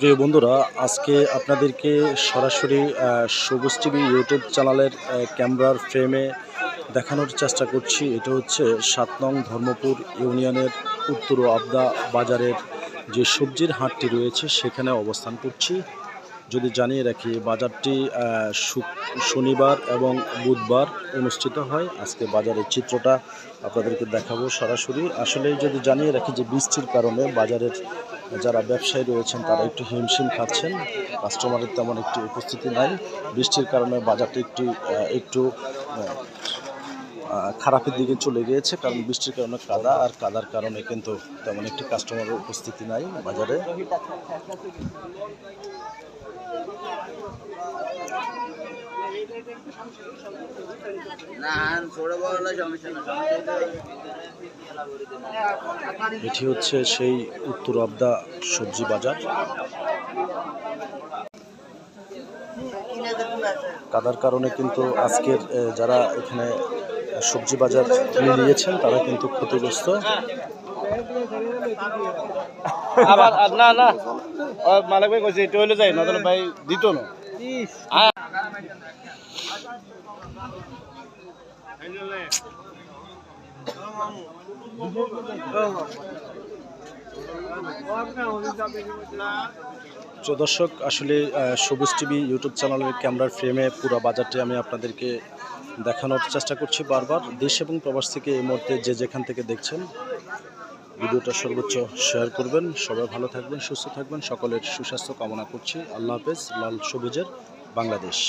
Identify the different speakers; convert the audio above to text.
Speaker 1: প্রিয় বন্ধুরা, আজকে আপনাদেরকে সরাসরি সবুজ টিভি ইউটিউব চ্যানেলের ক্যামেরার ফ্রেমে দেখানোর চেষ্টা করছি। এটা হচ্ছে ৭ নং ধর্মপুর ইউনিয়নের উত্তর আবদা বাজারের যে সবজির হাটটি রয়েছে সেখানে অবস্থান করছি। যদি জানিয়ে রাখি, বাজারটি শনিবার এবং বুধবার অনুষ্ঠিত হয়। আজকে বাজারের চিত্রটা আপনাদেরকে দেখাবো সরাসরি। আসলে যদি জানিয়ে রাখি যে বৃষ্টির কারণে বাজারের যারা ব্যবসায়ী রয়েছেন তারা একটু হিমশিম খাচ্ছেন, কাস্টমারের তেমন একটি উপস্থিতি নাই। বৃষ্টির কারণে বাজারটি একটু খারাপের দিকে চলে গিয়েছে, কারণ বৃষ্টির কারণে কাদা, আর কাদার কারণে কিন্তু তেমন একটি কাস্টমারের উপস্থিতি নাই বাজারে। এটি হচ্ছে সেই উত্তর আবদা সবজি বাজার। কাদার কারণে কিন্তু আজকের যারা এখানে সবজি বাজার নিয়েছেন তারা কিন্তু ক্ষতিগ্রস্ত।
Speaker 2: আবার না না মালিক ভাই কইছে এটা হইলে যাই না, তাহলে ভাই দিত না।
Speaker 1: দর্শক, আসলে সবুজ টিভি ইউটিউব চ্যানেলের ক্যামেরার ফ্রেমে পুরো বাজারটি আমি আপনাদেরকে দেখানোর চেষ্টা করছি বারবার। দেশ এবং প্রবাস থেকে এই মুহূর্তে যে যেখান থেকে দেখছেন, ভিডিওটা সর্বোচ্চ শেয়ার করবেন। সবাই ভালো থাকবেন, সুস্থ থাকবেন, সকলের সুস্বাস্থ্য কামনা করছি। আল্লাহ হাফেজ। লাল সবুজের বাংলাদেশ।